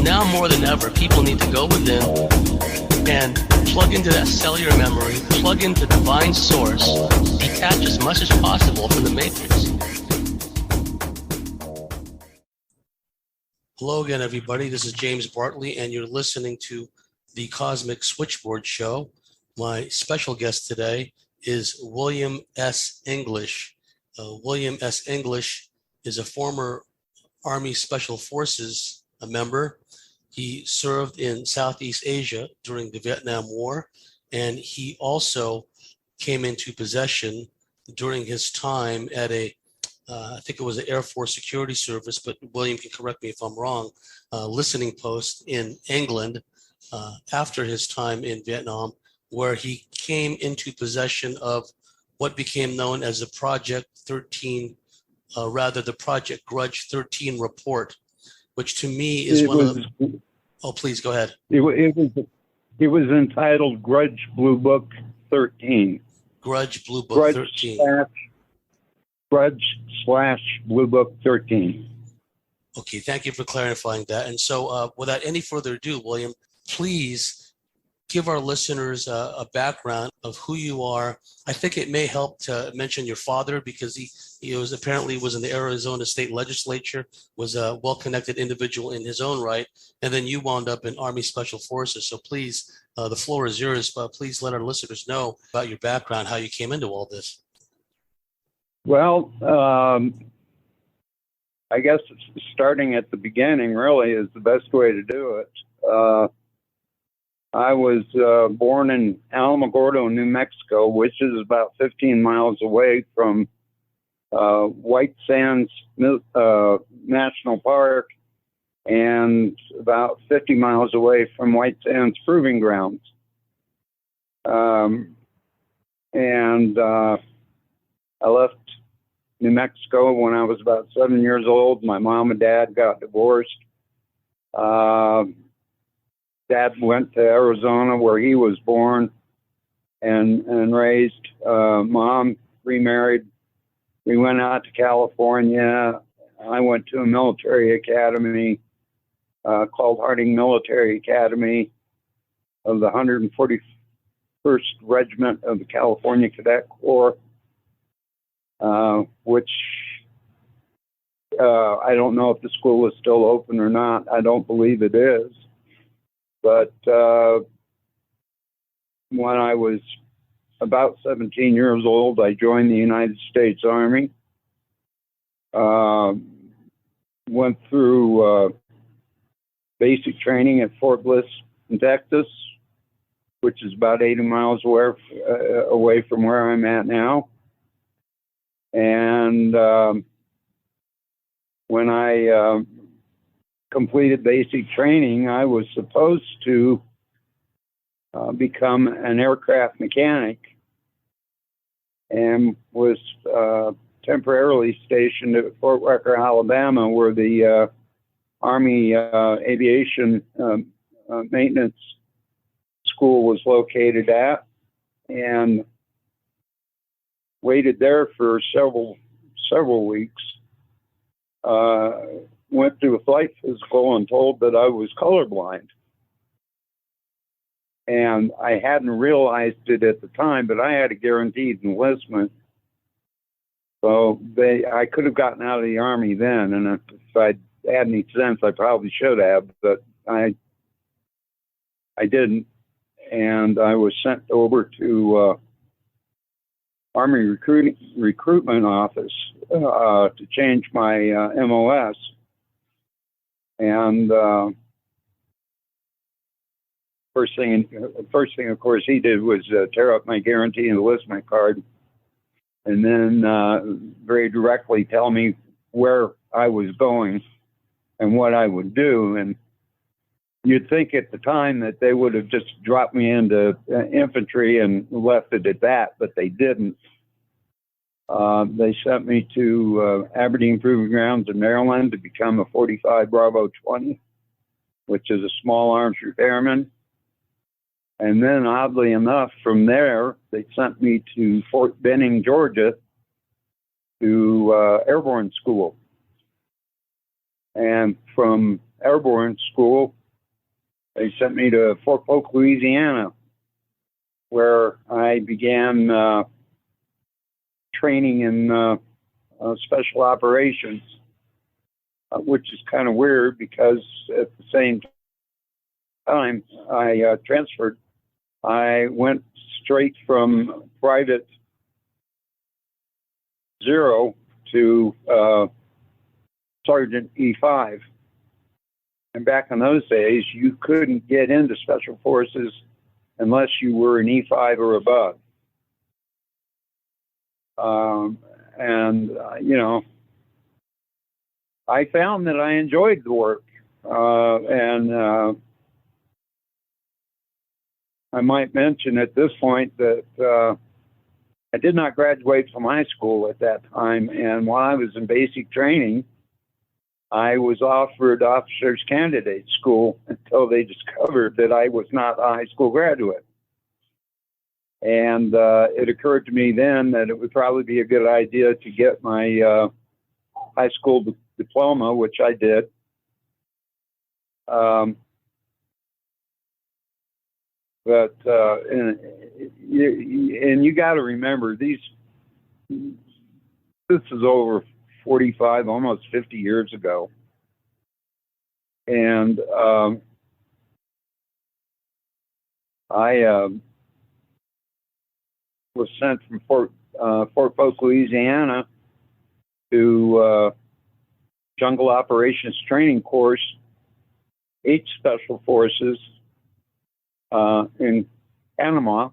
now more than ever, people need to go within and plug into that cellular memory, plug into divine source, detach as much as possible from the matrix. Hello again, everybody. This is James Bartley, and you're listening to the Cosmic Switchboard Show. My special guest today is William S. English. William S. English is a former Army Special Forces member. He served in Southeast Asia during the Vietnam War, and he also came into possession during his time at I think it was an Air Force Security Service, but William can correct me if I'm wrong, listening post in England after his time in Vietnam, where he came into possession of what became known as the Project 13, the Project Grudge 13 report, which to me is Oh, please go ahead. It was entitled Grudge Blue Book 13. Grudge Blue Book 13. Grudge/Blue Book 13. Okay, thank you for clarifying that. And so without any further ado, William, please give our listeners a background of who you are. I think it may help to mention your father, because he was in the Arizona State Legislature, was a well-connected individual in his own right, and then you wound up in Army Special Forces. So please, the floor is yours, but please let our listeners know about your background, how you came into all this. Well, I guess starting at the beginning really is the best way to do it. I was born in Alamogordo, New Mexico, which is about 15 miles away from White Sands National Park and about 50 miles away from White Sands Proving Grounds. I left New Mexico when I was about 7 years old. My mom and dad got divorced. Dad went to Arizona, where he was born and raised. Mom remarried. We went out to California. I went to a military academy called Harding Military Academy of the 141st Regiment of the California Cadet Corps, which I don't know if the school is still open or not. I don't believe it is. But when I was about 17 years old, I joined the United States Army. Went through basic training at Fort Bliss in Texas, which is about 80 miles away from where I'm at now. And when I completed basic training, I was supposed to become an aircraft mechanic, and was temporarily stationed at Fort Rucker, Alabama, where the Army Aviation Maintenance School was located at, and waited there for several weeks. Went through a flight physical and told that I was colorblind. And I hadn't realized it at the time, but I had a guaranteed enlistment. So I could have gotten out of the Army then, and if I'd had any sense, I probably should have, but I didn't. And I was sent over to Army Recruitment Office to change my MOS. And first thing, of course, he did was tear up my guarantee enlistment card, and then very directly tell me where I was going and what I would do. And you'd think at the time that they would have just dropped me into infantry and left it at that, but they didn't. They sent me to Aberdeen Proving Grounds in Maryland to become a 45 Bravo 20, which is a small arms repairman. And then, oddly enough, from there, they sent me to Fort Benning, Georgia, to airborne school. And from airborne school, they sent me to Fort Polk, Louisiana, where I began training in special operations, which is kind of weird because at the same time I transferred, I went straight from private 0 to Sergeant E5. And back in those days, you couldn't get into Special Forces unless you were an E5 or above. You know, I found that I enjoyed the work. I might mention at this point that I did not graduate from high school at that time. And while I was in basic training, I was offered officers candidate school until they discovered that I was not a high school graduate. And it occurred to me then that it would probably be a good idea to get my high school diploma, which I did. And you got to remember, this is over 45, almost 50 years ago. And I was sent from Fort Polk, Louisiana to Jungle Operations Training Course, H Special Forces in Panama.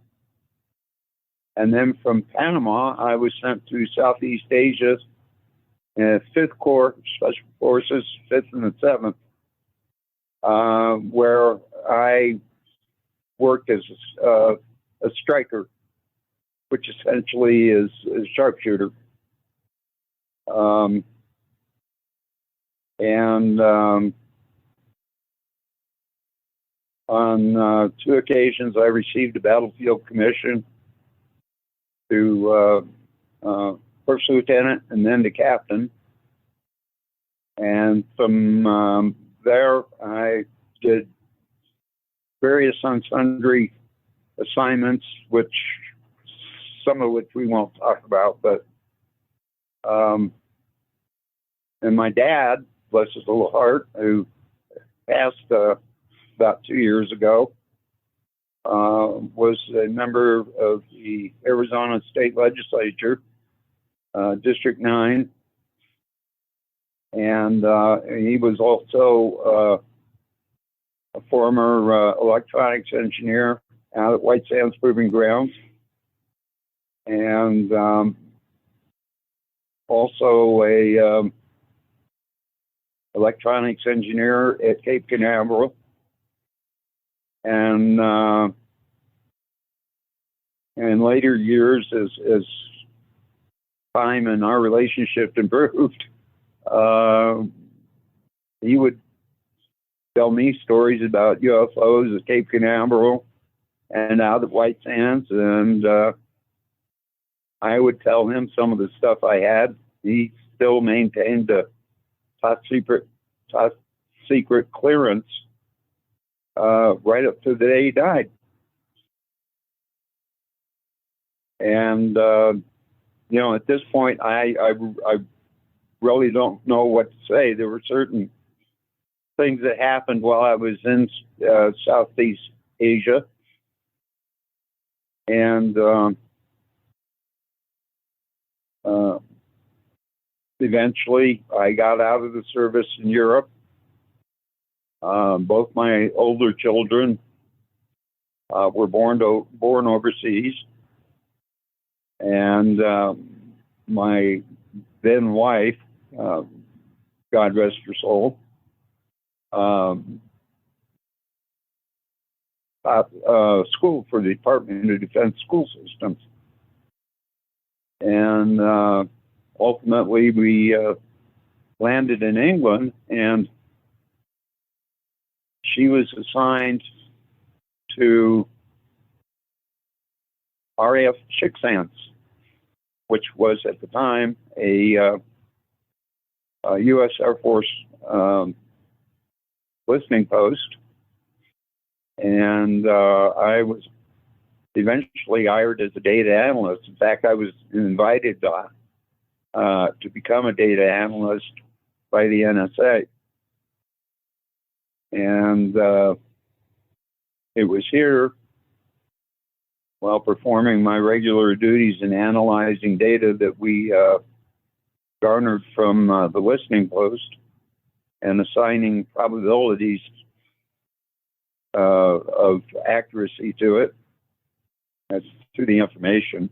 And then from Panama, I was sent to Southeast Asia, 5th Corps Special Forces, 5th and the 7th, where I worked as a striker, which essentially is a sharpshooter. On 2 occasions, I received a battlefield commission to first lieutenant and then to captain. And from there, I did various and sundry assignments, which some of which we won't talk about. But and my dad, bless his little heart, who passed about 2 years ago, was a member of the Arizona State Legislature, District 9, and he was also a former electronics engineer out at White Sands Proving Grounds, and also a electronics engineer at Cape Canaveral. And in later years, as time and our relationship improved, he would tell me stories about UFOs at Cape Canaveral and out at White Sands, and I would tell him some of the stuff I had. He still maintained a top secret clearance right up to the day he died. And you know, at this point, I really don't know what to say. There were certain things that happened while I was in Southeast Asia, and eventually I got out of the service in Europe. Both my older children were born overseas, and my then wife, God rest her soul, taught school for the Department of Defense School Systems, and ultimately we landed in England, and she was assigned to RAF Chicksands, which was at the time a U.S. Air Force listening post, and I was eventually hired as a data analyst. In fact, I was invited to become a data analyst by the NSA. And it was here, while performing my regular duties in analyzing data that we garnered from the listening post and assigning probabilities of accuracy to it, that's to the information,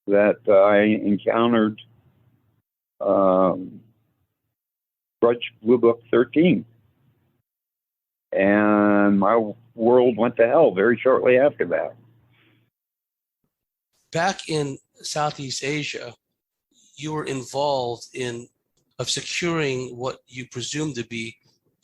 that I encountered Grudge Blue Book 13. And my world went to hell very shortly after that. Back in Southeast Asia, you were involved in securing what you presumed to be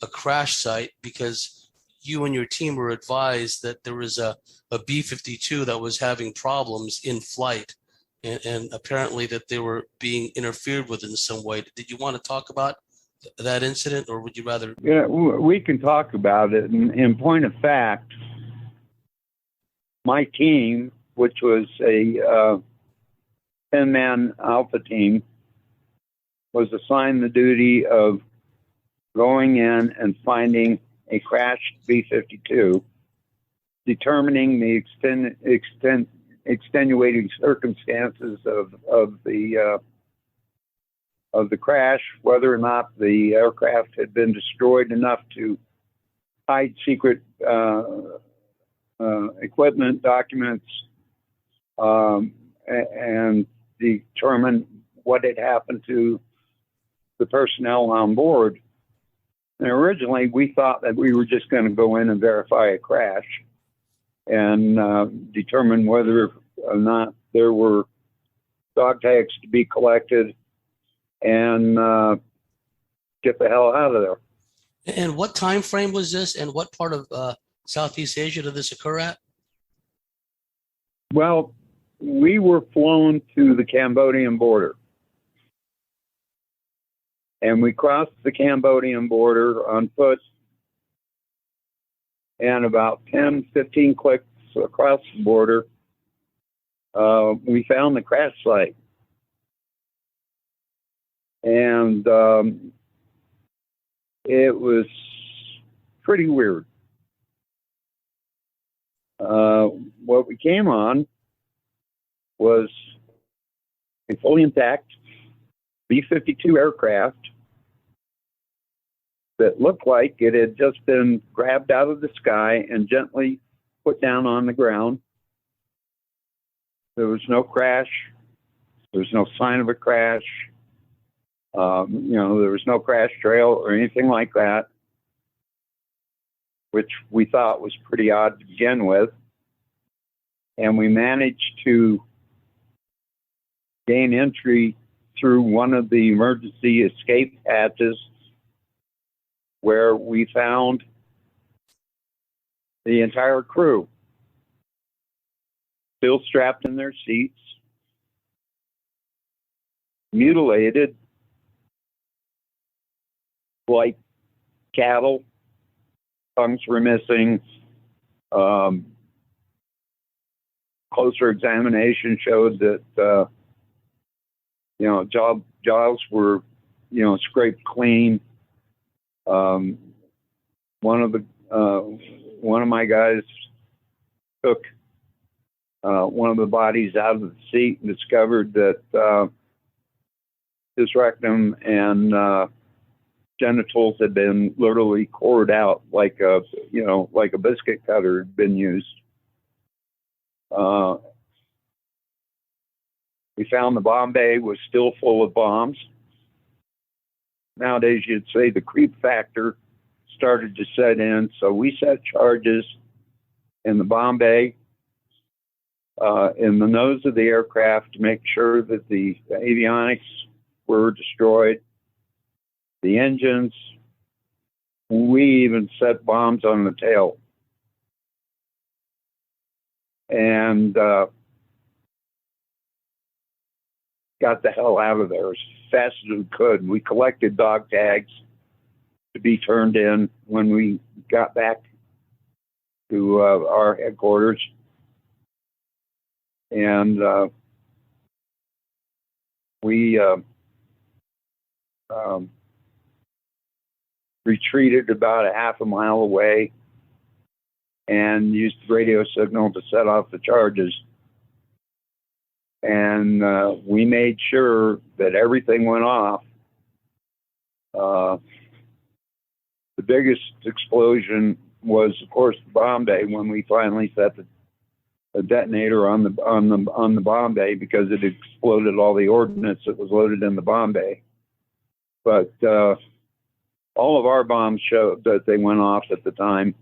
a crash site, because you and your team were advised that there was a B-52 that was having problems in flight, and apparently that they were being interfered with in some way. Did you want to talk about that incident, or would you rather? Yeah, we can talk about it. In point of fact, my team, which was a 10-man alpha team, was assigned the duty of going in and finding a crashed B-52, determining the extenuating circumstances of the crash, whether or not the aircraft had been destroyed enough to hide secret equipment, documents, and determine what had happened to the personnel on board. And originally, we thought that we were just going to go in and verify a crash and determine whether or not there were dog tags to be collected and get the hell out of there. And what time frame was this, and what part of Southeast Asia did this occur at? Well, we were flown to the Cambodian border. And we crossed the Cambodian border on foot, and about 10, 15 clicks across the border, we found the crash site. And it was pretty weird. What we came on was a fully intact B-52 aircraft that looked like it had just been grabbed out of the sky and gently put down on the ground. There was no crash. There was no sign of a crash. There was no crash trail or anything like that, which we thought was pretty odd to begin with. And we managed to gain entry through one of the emergency escape hatches, where we found the entire crew still strapped in their seats, mutilated like cattle. Tongues were missing. Closer examination showed that jaws were scraped clean. One of my guys took one of the bodies out of the seat and discovered that his rectum and genitals had been literally cored out like a biscuit cutter had been used. We found the bomb bay was still full of bombs. Nowadays, you'd say the creep factor started to set in, so we set charges in the bomb bay, in the nose of the aircraft, to make sure that the avionics were destroyed, the engines. We even set bombs on the tail. And got the hell out of there as fast as we could. We collected dog tags to be turned in when we got back to our headquarters. And we retreated about a half a mile away and used the radio signal to set off the charges. And we made sure that everything went off. The biggest explosion was, of course, the bomb bay, when we finally set the detonator on the bomb bay, because it exploded all the ordnance that was loaded in the bomb bay. But all of our bombs showed that they went off at the time.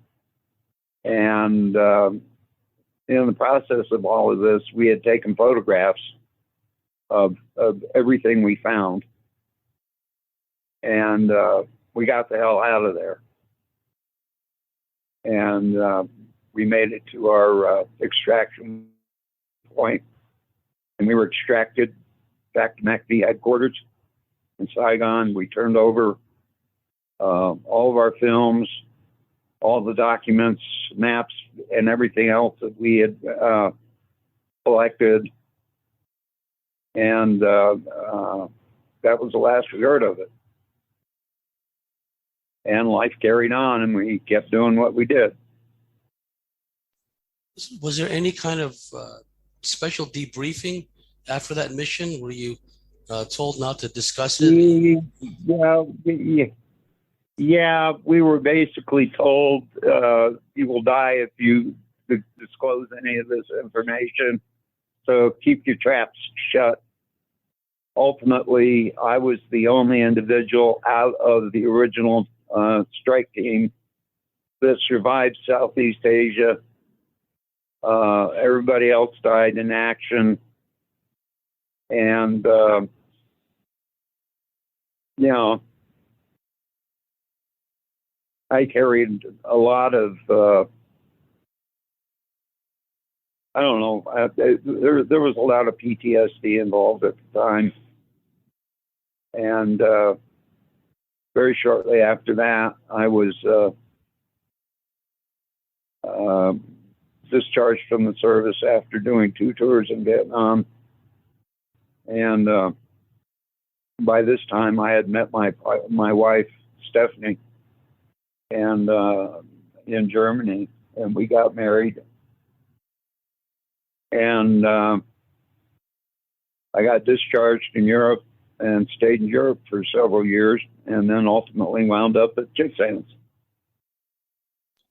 And in the process of all of this, we had taken photographs of everything we found. And we got the hell out of there. And we made it to our extraction point. And we were extracted back to MACV headquarters in Saigon. We turned over all of our films, all the documents, maps, and everything else that we had collected. And that was the last we heard of it. And life carried on, and we kept doing what we did. Was there any kind of special debriefing after that mission? Were you told not to discuss it? Yeah, we were basically told you will die if you disclose any of this information. So keep your traps shut. Ultimately, I was the only individual out of the original strike team that survived Southeast Asia. Everybody else died in action. And, you know, I carried a lot of, I don't know, there was a lot of PTSD involved at the time. And very shortly after that, I was discharged from the service after doing 2 tours in Vietnam. And by this time, I had met my wife, Stephanie, and in Germany, and we got married. And I got discharged in Europe and stayed in Europe for several years, and then ultimately wound up at Chicksands.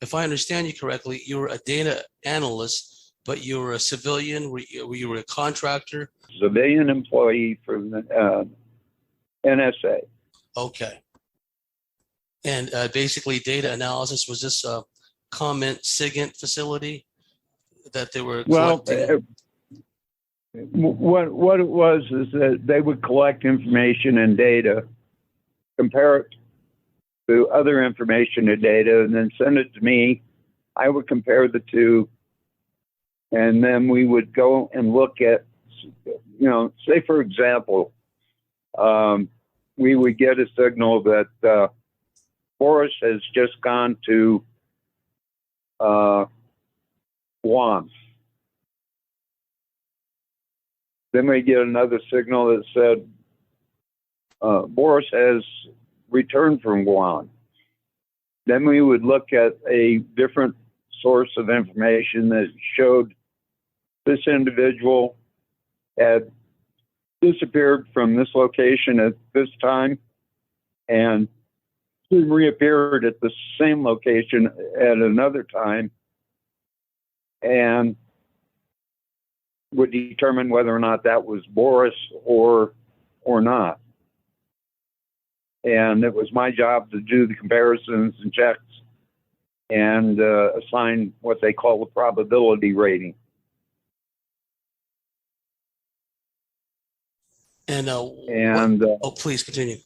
If I understand you correctly, you were a data analyst, but you were a civilian. Were you a contractor? Civilian employee for the NSA. Okay. And basically, data analysis, was this a comment SIGINT facility that they were collecting? What it was is that they would collect information and data, compare it to other information and data, and then send it to me. I would compare the two, and then we would go and look at, you know, say for example, we would get a signal that Boris has just gone to Guam. Then we get another signal that said Boris has returned from Guam. Then we would look at a different source of information that showed this individual had disappeared from this location at this time and reappeared at the same location at another time, and would determine whether or not that was Boris or not. And it was my job to do the comparisons and checks and assign what they call the probability rating. And please continue.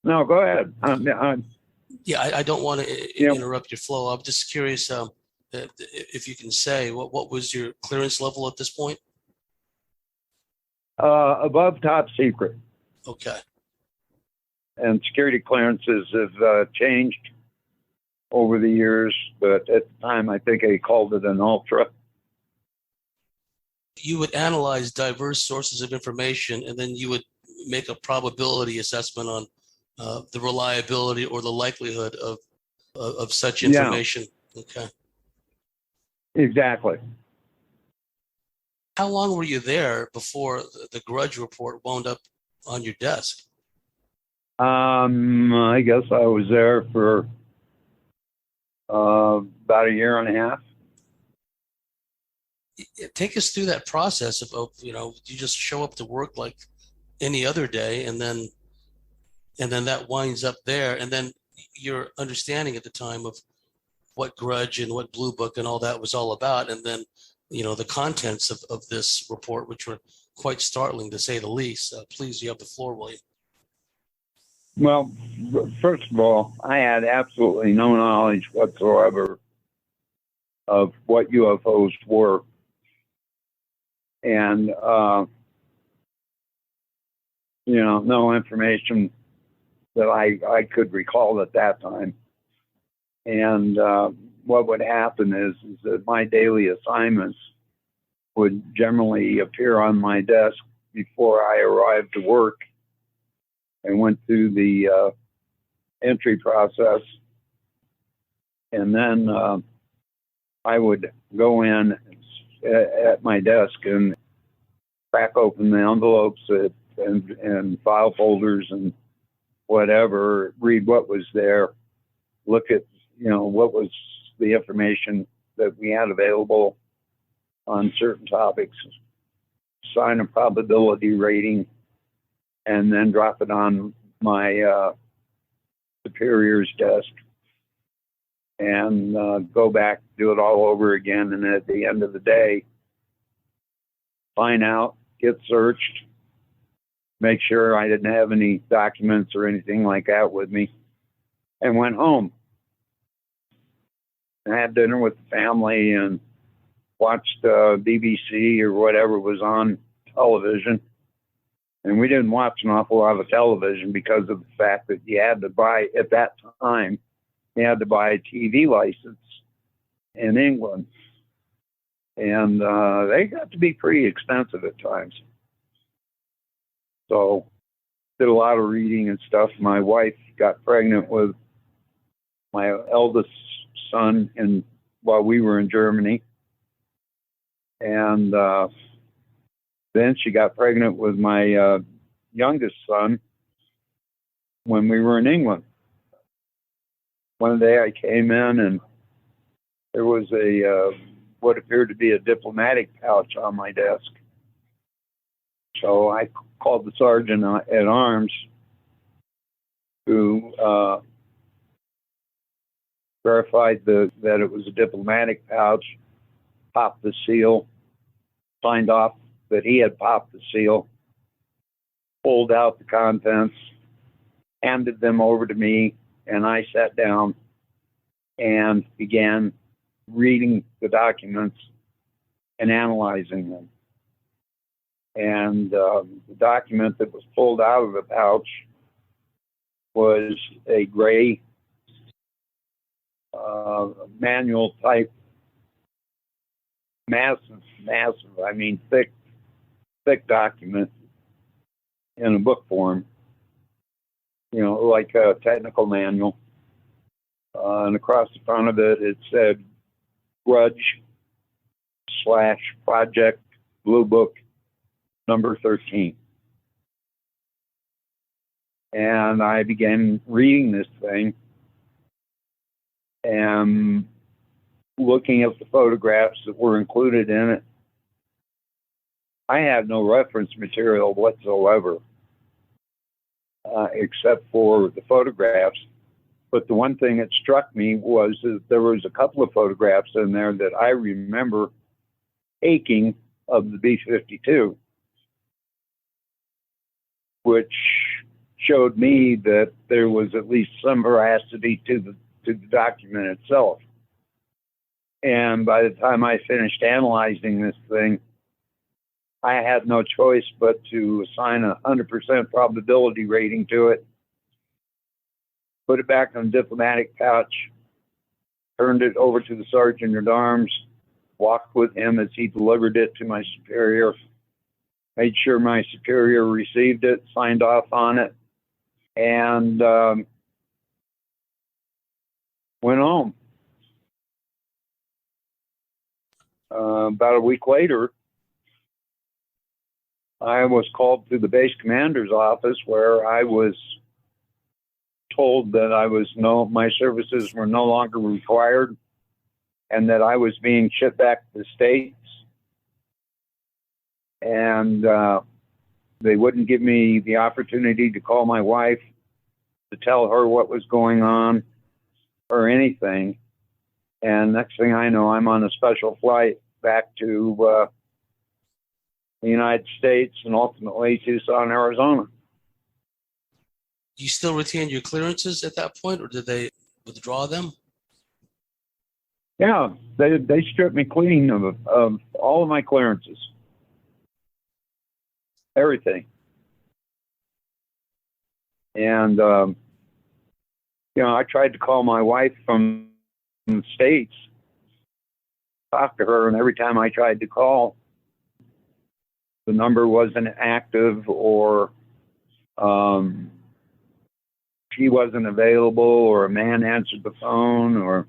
No, go ahead. Yeah, I don't want to interrupt your flow. I'm just curious if you can say what was your clearance level at this point? Above top secret. Okay. And security clearances have changed over the years, but at the time, I think I called it an ultra. You would analyze diverse sources of information, and then you would make a probability assessment on the reliability or the likelihood of such information. Yeah. Okay. Exactly. How long were you there before the Grudge report wound up on your desk? I guess I was there for about a year and a half. Take us through that process of you just show up to work like any other day, and then that winds up there, and then your understanding at the time of what Grudge and what Blue Book and all that was all about, and then the contents of this report, which were quite startling to say the least. Please, you have the floor, William. Well, first of all, I had absolutely no knowledge whatsoever of what UFOs were. And, no information that I could recall at that time. And what would happen is that my daily assignments would generally appear on my desk before I arrived to work and went through the entry process. And then I would go in at my desk and crack open the envelopes and file folders and whatever, read what was there, look at, what was the information that we had available on certain topics, assign a probability rating, and then drop it on my superior's desk and go back, do it all over again. And at the end of the day, find out, get searched, make sure I didn't have any documents or anything like that with me, and went home. I had dinner with the family and watched BBC or whatever was on television. And we didn't watch an awful lot of television because of the fact that you had to buy, at that time, you had to buy a TV license in England. And they got to be pretty expensive at times. So did a lot of reading and stuff. My wife got pregnant with my eldest son while we were in Germany. And then she got pregnant with my youngest son when we were in England. One day I came in and there was what appeared to be a diplomatic pouch on my desk. So I called the sergeant at arms, who verified that it was a diplomatic pouch, popped the seal, signed off that he had popped the seal, pulled out the contents, handed them over to me, and I sat down and began reading the documents and analyzing them. And the document that was pulled out of the pouch was a gray manual type, massive, I mean thick document in a book form, like a technical manual. And across the front of it, it said Grudge /Project Blue Book number 13. And I began reading this thing and looking at the photographs that were included in it. I had no reference material whatsoever, except for the photographs. But the one thing that struck me was that there was a couple of photographs in there that I remember taking of the B-52, which showed me that there was at least some veracity to the document itself. And by the time I finished analyzing this thing, I had no choice but to assign a 100% probability rating to it put it back in the diplomatic pouch, turned it over to the sergeant at arms, walked with him as he delivered it to my superior, made sure my superior received it, signed off on it, and went home. About a week later, I was called to the base commander's office, where I was told that my services were no longer required, and that I was being shipped back to the States. And they wouldn't give me the opportunity to call my wife to tell her what was going on or anything. And next thing I know, I'm on a special flight back to the United States and ultimately Tucson, Arizona. You still retain your clearances at that point, or did they withdraw them? Yeah, they stripped me clean of all of my clearances. Everything. And, I tried to call my wife from the States, talk to her, and every time I tried to call, the number wasn't active, or she wasn't available, or a man answered the phone, or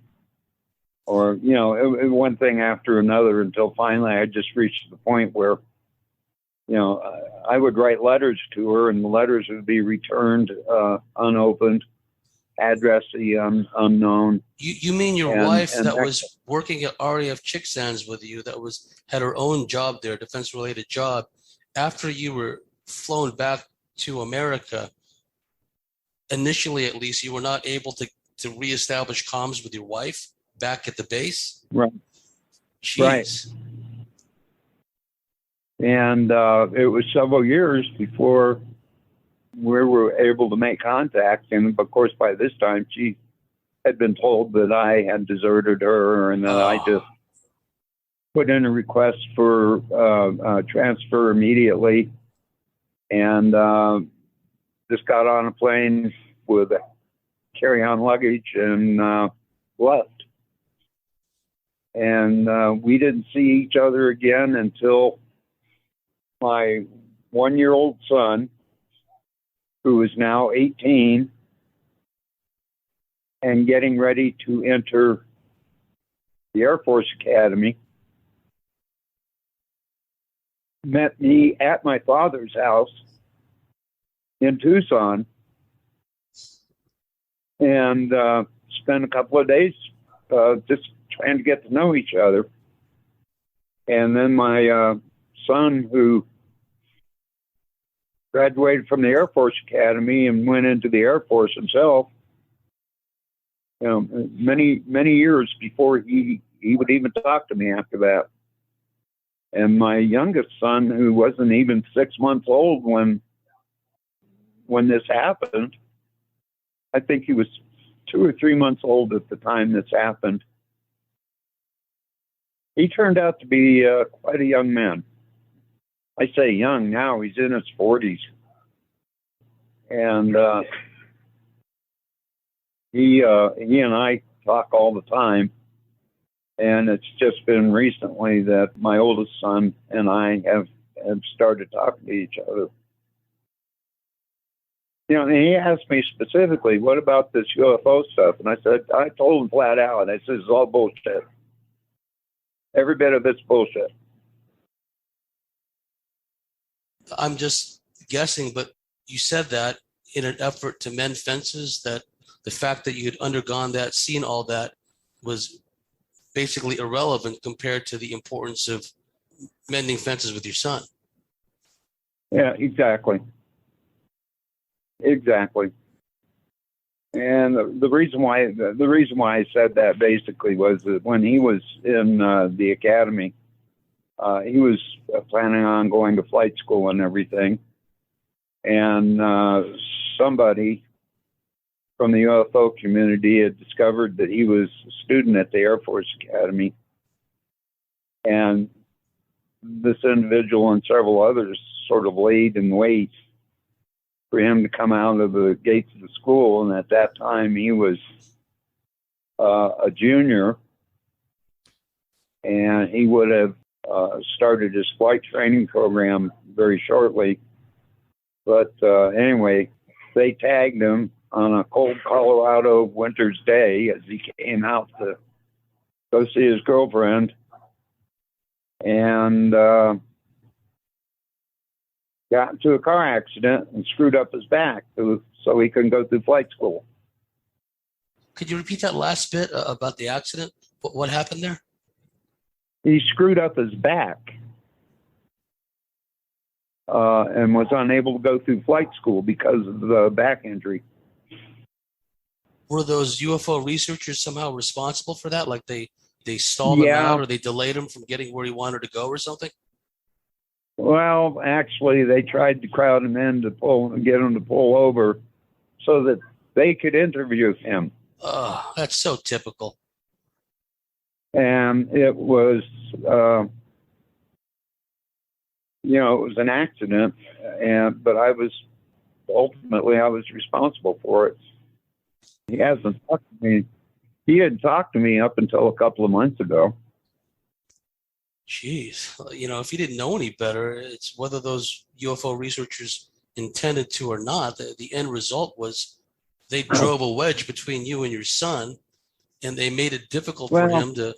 one thing after another, until finally I just reached the point where, I would write letters to her, and the letters would be returned unopened, address unknown. You mean your wife that was working at RAF Chicksands with you, that had her own job there, defense-related job, after you were flown back to America, initially at least, you were not able to reestablish comms with your wife back at the base? Right. Jeez. Right. And it was several years before we were able to make contact. And of course, by this time, she had been told that I had deserted her, and that I just put in a request for transfer immediately, and just got on a plane with carry-on luggage and left. And we didn't see each other again until my 1-year-old son, who is now 18 and getting ready to enter the Air Force Academy, met me at my father's house in Tucson, and spent a couple of days just trying to get to know each other. And then my son, who graduated from the Air Force Academy and went into the Air Force himself, many years before he would even talk to me after that. And my youngest son, who wasn't even 6 months old when this happened, I think he was 2 or 3 months old at the time this happened, he turned out to be quite a young man. I say young now, he's in his 40s. And he and I talk all the time. And it's just been recently that my oldest son and I have started talking to each other. And he asked me specifically, what about this UFO stuff? And I told him flat out, I said, it's all bullshit. Every bit of it's bullshit. I'm just guessing, but you said that in an effort to mend fences, that the fact that you had undergone that, seen all that, was basically irrelevant compared to the importance of mending fences with your son. Yeah, exactly. Exactly. And the reason why I said that basically was that when he was in the academy, he was planning on going to flight school and everything. And somebody from the UFO community had discovered that he was a student at the Air Force Academy. And this individual and several others sort of laid in wait for him to come out of the gates of the school. And at that time, he was a junior, and he would have started his flight training program very shortly. But anyway, they tagged him on a cold Colorado winter's day as he came out to go see his girlfriend, and got into a car accident and screwed up his back so he couldn't go through flight school. Could you repeat that last bit about the accident? What happened there? He screwed up his back and was unable to go through flight school because of the back injury. Were those UFO researchers somehow responsible for that? Like they stalled him out, or they delayed him from getting where he wanted to go or something? Well, actually, they tried to crowd him in to get him to pull over so that they could interview him. Oh, that's so typical. And it was, it was an accident, but I was responsible for it. He hasn't talked to me. He hadn't talked to me up until a couple of months ago. Jeez, if he didn't know any better, it's whether those UFO researchers intended to or not. The end result was they drove a wedge between you and your son, and they made it difficult for him to,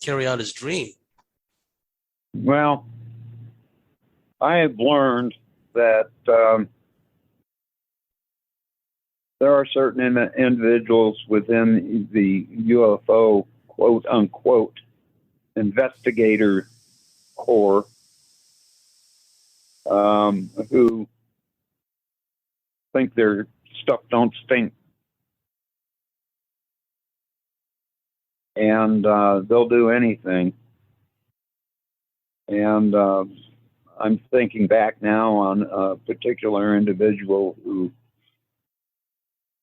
carry out his dream. Well, I have learned that there are certain individuals within the UFO, quote unquote, investigator corps who think their stuff don't stink. And they'll do anything. And I'm thinking back now on a particular individual who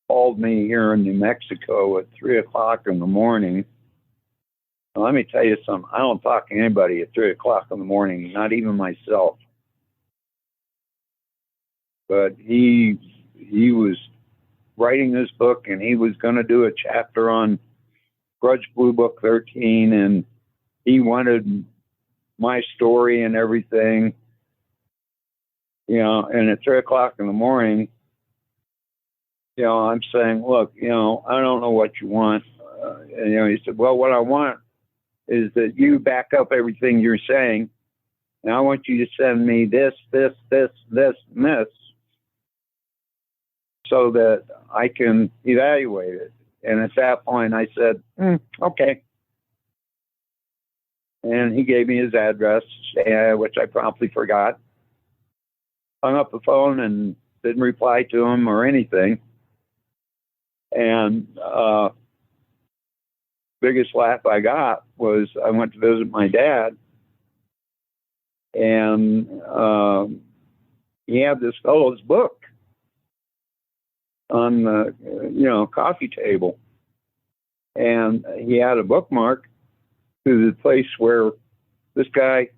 called me here in New Mexico at 3 o'clock in the morning. Now, let me tell you something. I don't talk to anybody at 3 o'clock in the morning, not even myself. But he was writing this book, and he was going to do a chapter on Grudge Blue Book 13, and he wanted my story and everything, and at 3 o'clock in the morning, I'm saying, look, I don't know what you want. And, he said, well, what I want is that you back up everything you're saying, and I want you to send me this, and this, so that I can evaluate it. And at that point, I said, okay. And he gave me his address, which I promptly forgot. Hung up the phone and didn't reply to him or anything. And biggest laugh I got was I went to visit my dad, and he had this fellow's book on the coffee table, and he had a bookmark to the place where this guy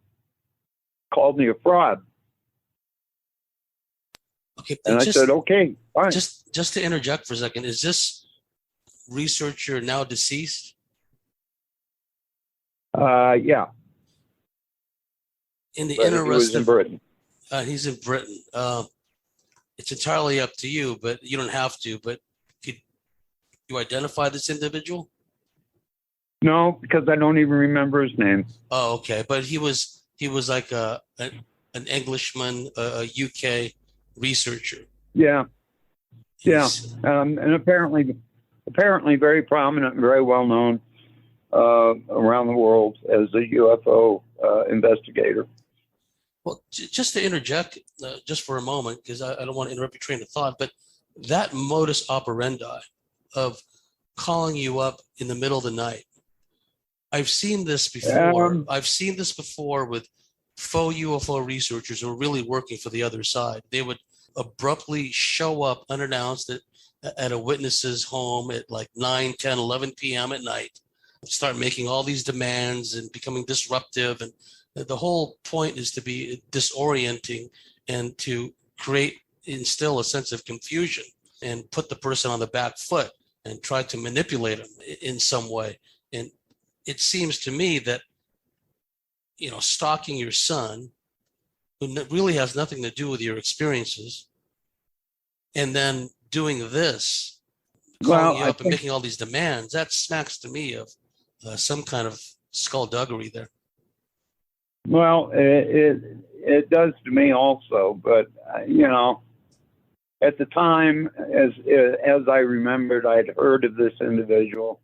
called me a fraud. Okay, and I said, okay, fine. Just to interject for a second, is this researcher now deceased? Yeah. In the but interest he was in Britain. He's in Britain. It's entirely up to you, but you don't have to. But could you identify this individual? No, because I don't even remember his name. Oh, okay. But he was like an Englishman, a UK researcher. Yeah. And apparently very prominent and very well known around the world as a UFO investigator. Well, just to interject just for a moment, because I don't want to interrupt your train of thought, but that modus operandi of calling you up in the middle of the night, I've seen this before. I've seen this before with faux UFO researchers who are really working for the other side. They would abruptly show up unannounced at a witness's home at like 9, 10, 11 p.m. at night, start making all these demands and becoming disruptive. And the whole point is to be disorienting and to create instill a sense of confusion and put the person on the back foot and try to manipulate them in some way. And it seems to me that, stalking your son, who really has nothing to do with your experiences, and then doing this, calling you up and making all these demands, that smacks to me of some kind of skullduggery there. Well, it does to me also, but at the time, as I remembered, I'd heard of this individual,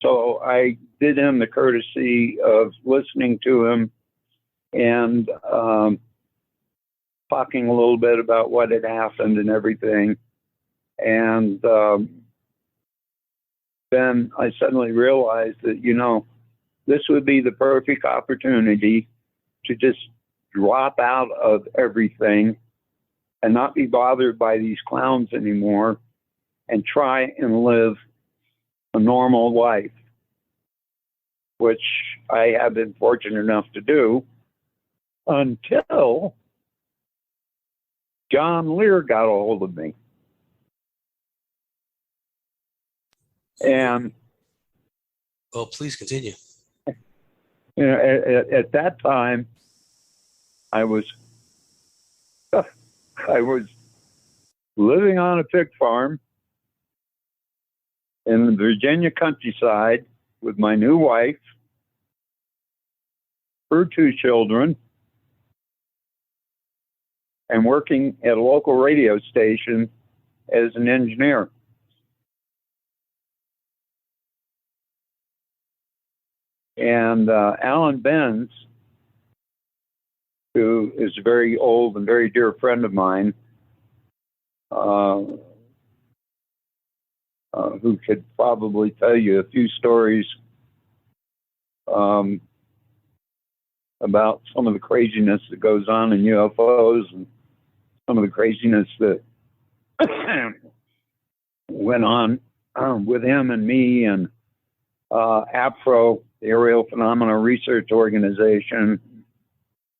so I did him the courtesy of listening to him and talking a little bit about what had happened and everything, and then I suddenly realized that this would be the perfect opportunity to just drop out of everything and not be bothered by these clowns anymore and try and live a normal life, which I have been fortunate enough to do until John Lear got a hold of me. And well, please continue. At that time, I was living on a pig farm in the Virginia countryside with my new wife, her 2 children, and working at a local radio station as an engineer. And Alan Benz, who is a very old and very dear friend of mine, who could probably tell you a few stories about some of the craziness that goes on in UFOs and some of the craziness that went on with him and me and APRO, the Aerial Phenomena Research Organization,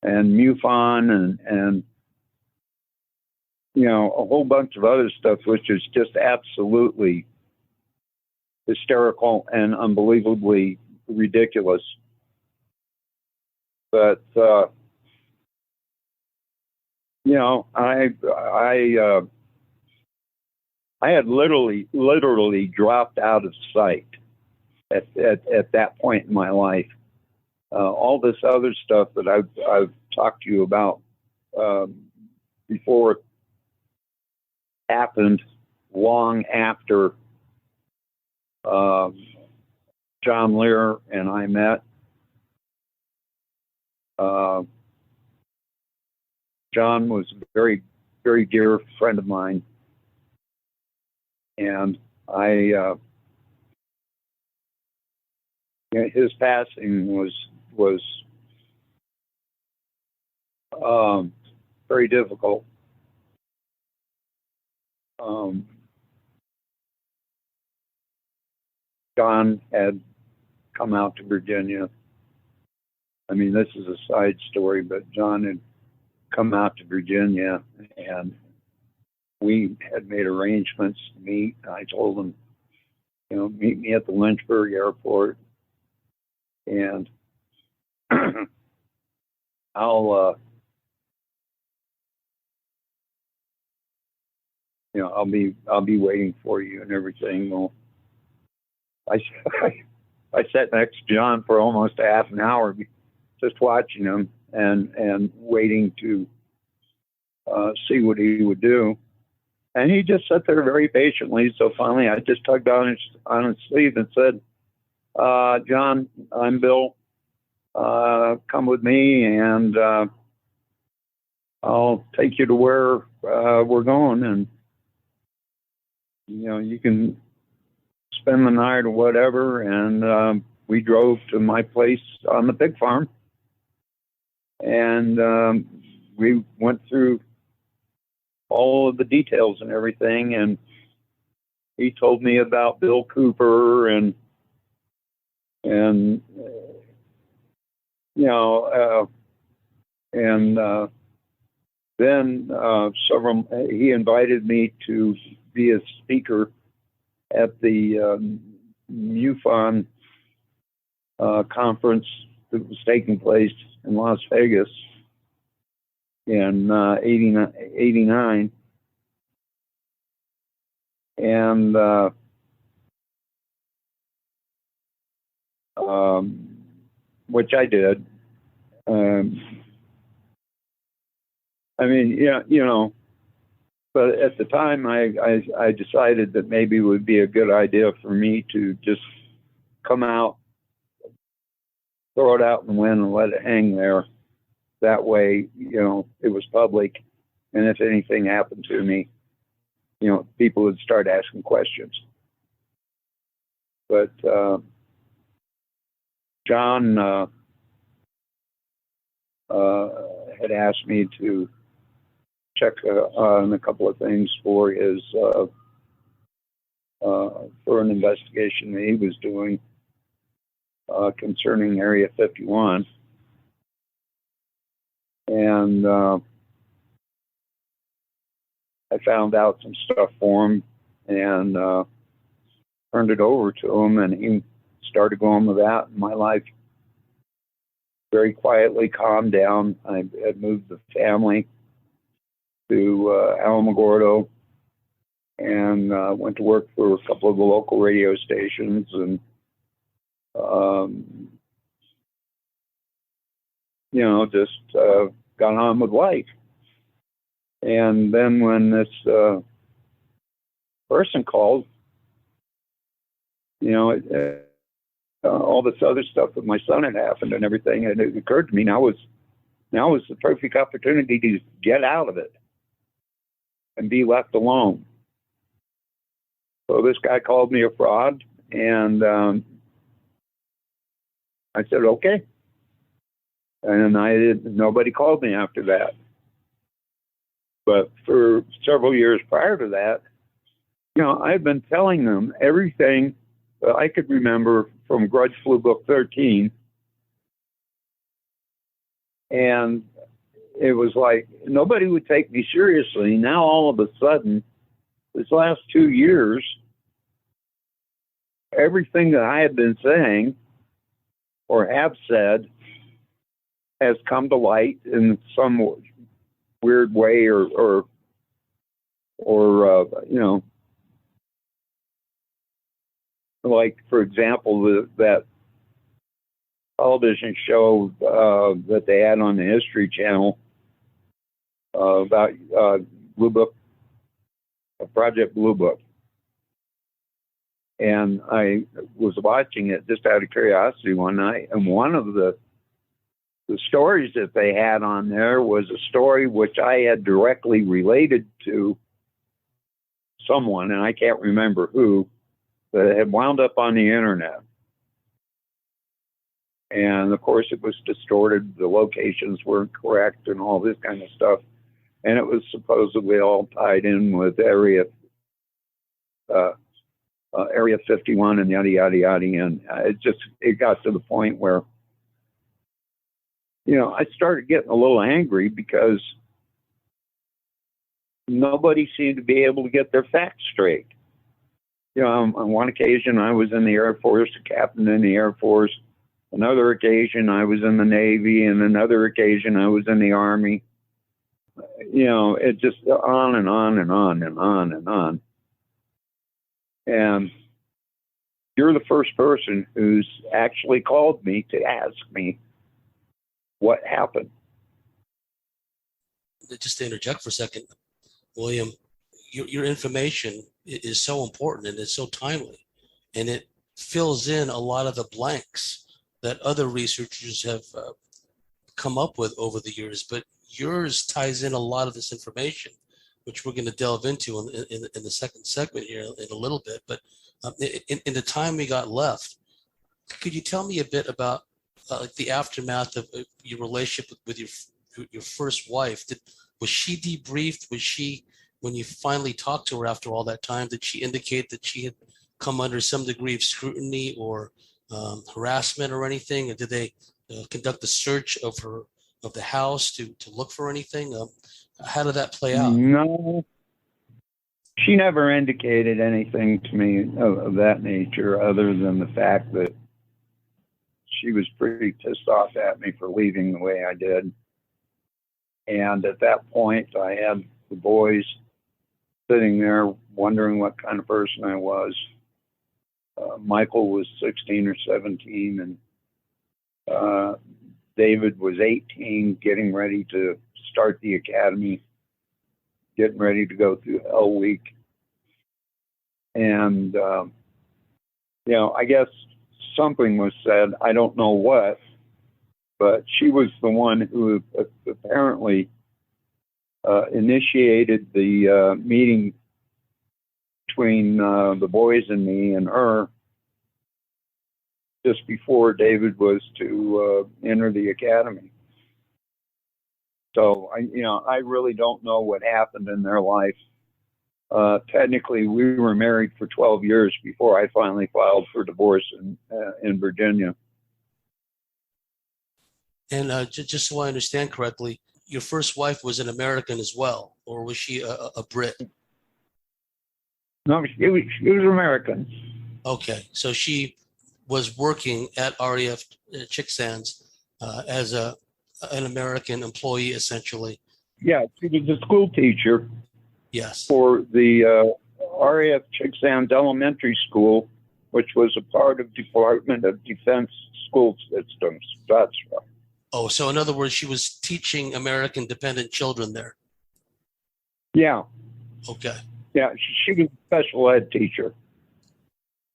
and MUFON, and a whole bunch of other stuff, which is just absolutely hysterical and unbelievably ridiculous. But I had literally dropped out of sight at that point in my life. All this other stuff that I've talked to you about before happened long after John Lear and I met. John was a very, very dear friend of mine, and his passing was very difficult. John had come out to Virginia. I mean, this is a side story, but John had come out to Virginia, and we had made arrangements to meet. I told him, meet me at the Lynchburg airport, and I'll be waiting for you and everything. Well, I sat next to John for almost a half an hour, just watching him and waiting to see what he would do. And he just sat there very patiently. So finally, I just tugged on his sleeve and said, "John, I'm Bill. Come with me, and I'll take you to where we're going, and you can spend the night or whatever." And we drove to my place on the pig farm, and we went through all of the details and everything. And he told me about Bill Cooper and Then he invited me to be a speaker at the MUFON conference that was taking place in Las Vegas in 89. And which I did. I mean, yeah, you know, but at the time I decided that maybe it would be a good idea for me to just come out, throw it out in the wind and let it hang there. That way, you know, it was public. And if anything happened to me, you know, people would start asking questions. But John had asked me to check on a couple of things for his for an investigation that he was doing concerning Area 51, and I found out some stuff for him and turned it over to him, and he started going with that. And my life very quietly calmed down. I had moved the family to Alamogordo and went to work for a couple of the local radio stations, and you know, just got on with life. And then when this person called, you know, all this other stuff with my son had happened and everything, and it occurred to me now was the perfect opportunity to get out of it and be left alone. So this guy called me a fraud, and I said, okay. And nobody called me after that. But for several years prior to that, you know, I've been telling them everything that I could remember from Grudge Flu Book 13. And it was like nobody would take me seriously. Now, all of a sudden, this last 2 years, everything that I have been saying or have said has come to light in some weird way, or you know, like, for example, that television show that they had on the History Channel about Blue Book, Project Blue Book. And I was watching it just out of curiosity one night, and one of the stories that they had on there was a story which I had directly related to someone, and I can't remember who, that had wound up on the internet. And of course it was distorted, the locations weren't correct and all this kind of stuff. And it was supposedly all tied in with Area 51 and yada, yada, yada. And it got to the point where, you know, I started getting a little angry because nobody seemed to be able to get their facts straight. You know, on one occasion I was in the Air Force, a captain in the Air Force. Another occasion I was in the Navy, and another occasion I was in the Army. You know, it just on and on and on and on and on. And you're the first person who's actually called me to ask me what happened. Just to interject for a second, William, your information is so important and it's so timely, and it fills in a lot of the blanks that other researchers have come up with over the years, but yours ties in a lot of this information, which we're going to delve into in the second segment here in a little bit. But in the time we got left, could you tell me a bit about like the aftermath of your relationship with your first wife? Was she debriefed? Was she, when you finally talked to her after all that time, did she indicate that she had come under some degree of scrutiny or harassment or anything? Or did they conduct a search of the house to look for anything? How did that play out? No, she never indicated anything to me of that nature, other than the fact that she was pretty pissed off at me for leaving the way I did. And at that point, I had the boys sitting there wondering what kind of person I was. Michael was 16 or 17, and David was 18, getting ready to start the academy, getting ready to go through Hell Week. And, I guess something was said, I don't know what, but she was the one who apparently initiated the meeting between the boys and me and her just before David was to enter the academy. So I really don't know what happened in their life. Technically, we were married for 12 years before I finally filed for divorce in Virginia. And just so I understand correctly, your first wife was an American as well, or was she a Brit? No, she was American. Okay, so she was working at RAF Chicksands as an American employee, essentially. Yeah, she was a school teacher. Yes. For the RAF Chicksands Elementary School, which was a part of Department of Defense school systems. That's right. Oh, so in other words, she was teaching American dependent children there. Yeah. Okay. Yeah, she was a special ed teacher.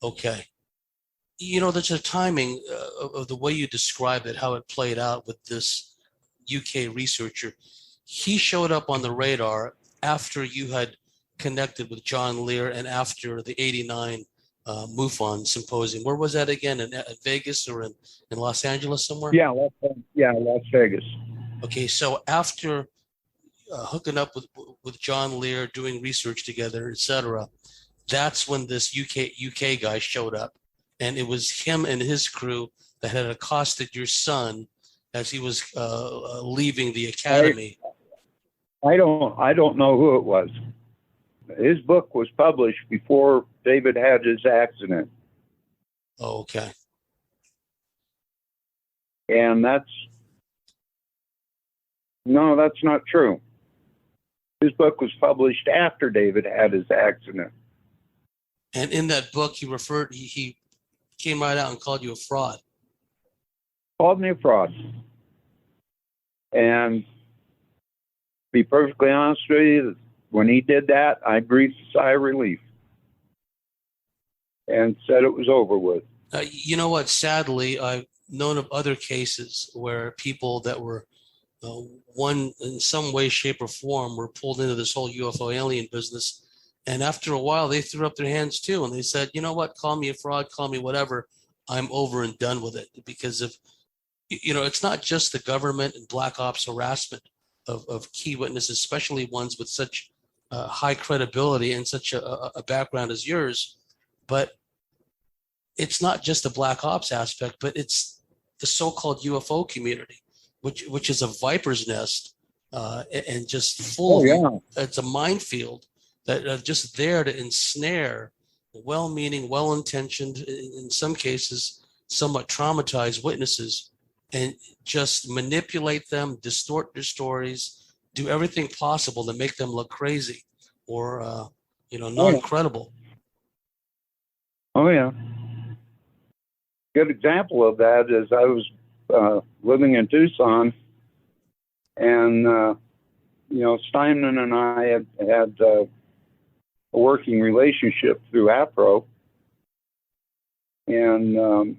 Okay. There's a timing of the way you describe it, how it played out with this UK researcher. He showed up on the radar after you had connected with John Lear and after the 89 MUFON symposium. Where was that again? In Vegas or in Los Angeles somewhere? Yeah, Las Vegas. Okay, so after hooking up with John Lear, doing research together, etc., that's when this UK guy showed up. And it was him and his crew that had accosted your son as he was leaving the academy. I don't know who it was. His book was published before David had his accident. Oh, okay. And that's not true. His book was published after David had his accident. And in that book, he came right out and called you a fraud. Called me a fraud. And to be perfectly honest with you, when he did that, I breathed a sigh of relief and said it was over with. You know what? Sadly, I've known of other cases where people that were one in some way, shape, or form were pulled into this whole UFO alien business. And after a while, they threw up their hands too. And they said, you know what? Call me a fraud, call me whatever. I'm over and done with it. Because it's not just the government and black ops harassment of key witnesses, especially ones with such high credibility and such a background as yours. But it's not just the black ops aspect, but it's the so-called UFO community, which is a viper's nest and just full of, it's a minefield that are just there to ensnare well-meaning, well-intentioned, in some cases, somewhat traumatized witnesses and just manipulate them, distort their stories, do everything possible to make them look crazy or, non-credible. Oh, yeah. Good example of that is I was living in Tucson, and, Steinman and I had a working relationship through APRO, and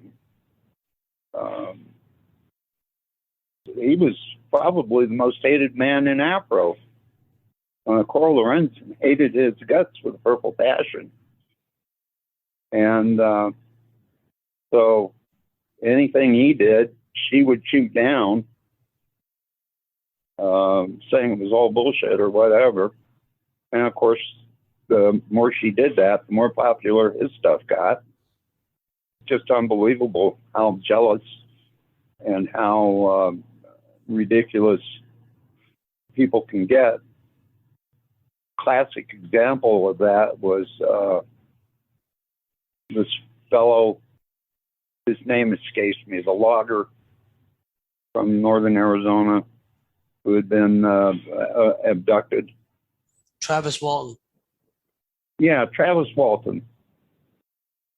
he was probably the most hated man in APRO. Carl Lorenzen hated his guts with a purple passion. And so anything he did, she would shoot down, saying it was all bullshit or whatever. And of course, the more she did that, the more popular his stuff got. Just unbelievable how jealous and how ridiculous people can get classic example of that was this fellow, his name escapes me, the logger from northern Arizona who had been abducted. Travis Walton. Yeah, Travis Walton.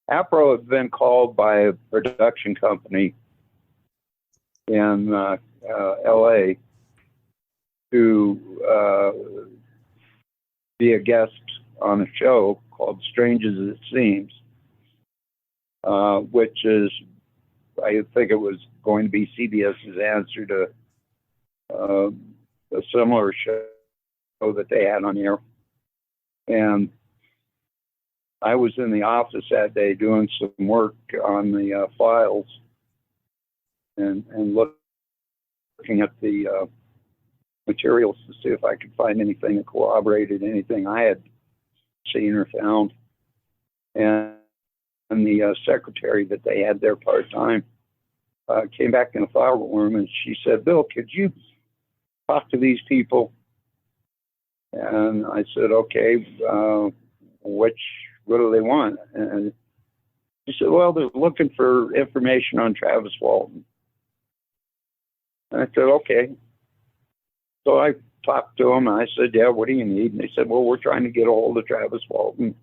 APRO had been called by a production company in LA to be a guest on a show called Strange as It Seems, which is, I think it was going to be CBS's answer to a similar show that they had on air. And I was in the office that day doing some work on the files and looking at the materials to see if I could find anything that corroborated anything I had seen or found. And the secretary that they had there part-time came back in the file room and she said, "Bill, could you talk to these people?" And I said, "Okay, what do they want?" And she said, "Well, they're looking for information on Travis Walton." And I said, "Okay." So I talked to them and I said, "Yeah, what do you need?" And they said, "Well, we're trying to get a hold of Travis Walton.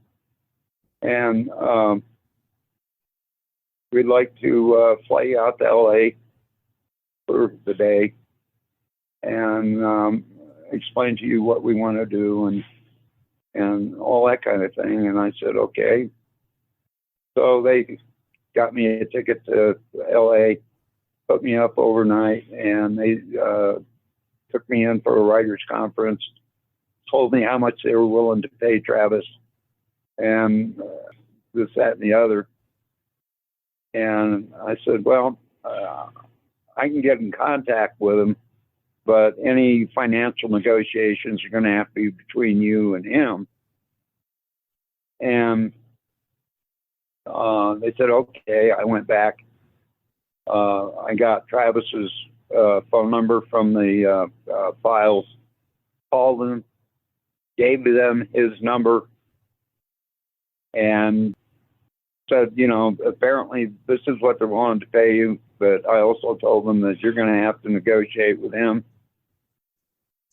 And we'd like to fly you out to LA for the day and explain to you what we want to do and all that kind of thing." And I said, "Okay." So they got me a ticket to LA, put me up overnight, and they took me in for a writers' conference, told me how much they were willing to pay Travis, and this, that, and the other. And I said, "Well, I can get in contact with him, but any financial negotiations are going to have to be between you and him." And they said, "Okay." I went back. I got Travis's phone number from the files, called him, gave them his number, and said, apparently this is what they're willing to pay you, but I also told them that you're going to have to negotiate with him.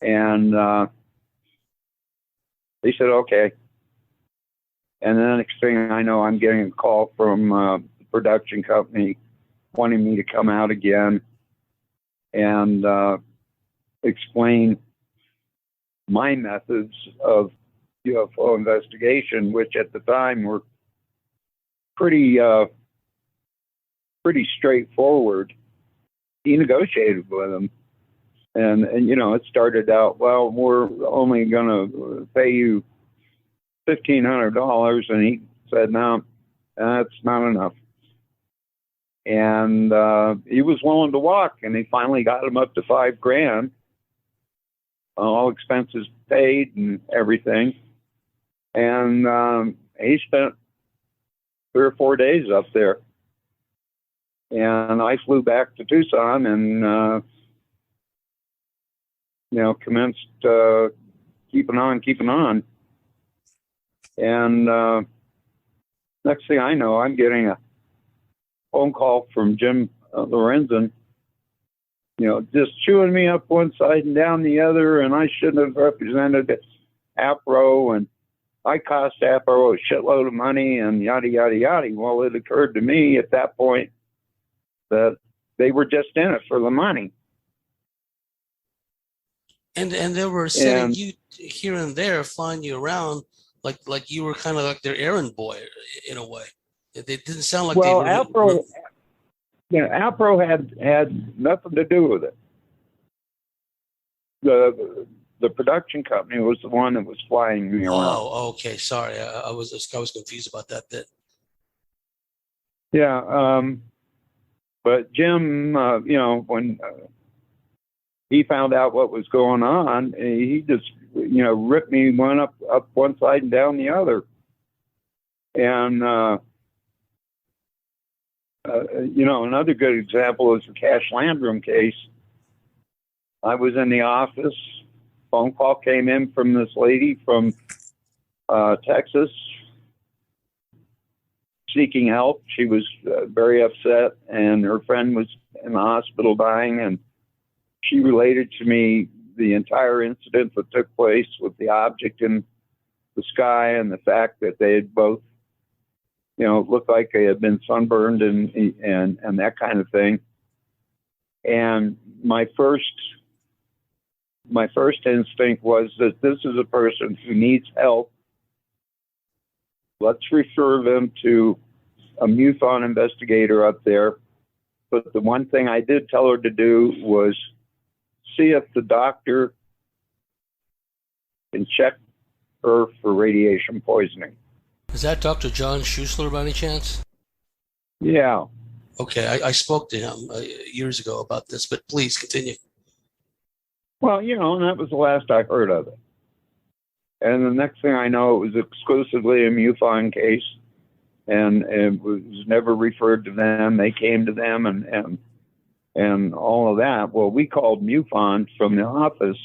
And they said, "Okay." And then the next thing I know, I'm getting a call from the production company wanting me to come out again and explain my methods of UFO investigation, which at the time were pretty straightforward. He negotiated with them, and it started out, "Well, we're only going to pay you $1,500," and he said, "No, that's not enough." And he was willing to walk, and he finally got him up to $5,000, all expenses paid and everything. And he spent 3 or 4 days up there. And I flew back to Tucson and, commenced keeping on. And next thing I know, I'm getting a phone call from Jim Lorenzen, just chewing me up one side and down the other, and I shouldn't have represented APRO, and I cost APRO a shitload of money, and yada, yada, yada. Well, it occurred to me at that point that they were just in it for the money. And they were sending you here and there, flying you around like you were kind of like their errand boy in a way. It didn't sound like well, they were. APRO had nothing to do with it. The production company was the one that was flying me around. Oh, okay. Sorry, I was confused about that bit. Yeah, but Jim, when he found out what was going on, he just ripped me one up one side and down the other. And another good example is the Cash Landrum case. I was in the office, phone call came in from this lady from Texas seeking help. She was very upset, and her friend was in the hospital dying, and she related to me the entire incident that took place with the object in the sky and the fact that they had both, looked like they had been sunburned and that kind of thing. And my first instinct was that this is a person who needs help. Let's refer them to a MUFON investigator up there. But the one thing I did tell her to do was see if the doctor can check her for radiation poisoning. Is that Dr. John Schuessler by any chance? Yeah. Okay, I spoke to him years ago about this, but please continue. Well, and that was the last I heard of it. And the next thing I know, it was exclusively a MUFON case, and it was never referred to them. They came to them and all of that. Well, we called MUFON from the office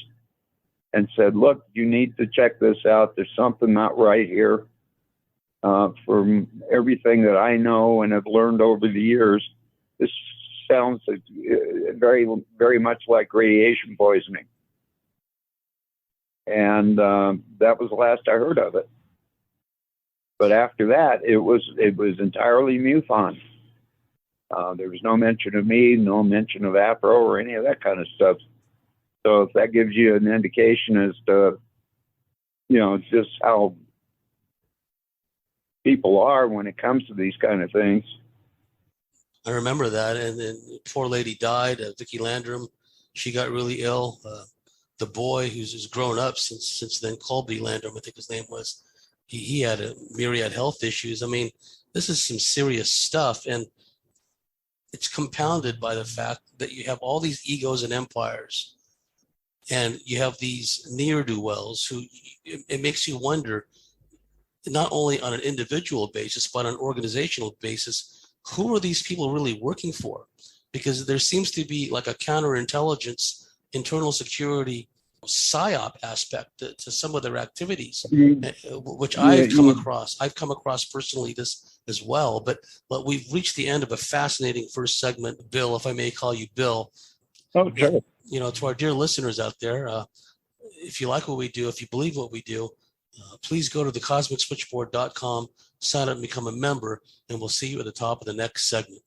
and said, look, you need to check this out. There's something not right here. From everything that I know and have learned over the years, this sounds very, very much like radiation poisoning. And that was the last I heard of it. But after that, it was entirely MUFON. There was no mention of me, no mention of APRO or any of that kind of stuff. So if that gives you an indication as to, just how people are when it comes to these kind of things. I remember that, and then poor lady died, Vicki Landrum. She got really ill. The boy who's grown up since then, Colby Landrum, I think his name was, he had a myriad health issues. I mean, this is some serious stuff, and it's compounded by the fact that you have all these egos and empires, and you have these ne'er-do-wells who, it makes you wonder, not only on an individual basis, but on an organizational basis, who are these people really working for? Because there seems to be like a counterintelligence, internal security, PSYOP aspect to some of their activities, which I've come across. I've come across personally this as well, but we've reached the end of a fascinating first segment. Bill, if I may call you Bill. Oh, sure. To our dear listeners out there, if you like what we do, if you believe what we do, please go to thecosmicswitchboard.com, sign up and become a member, and we'll see you at the top of the next segment.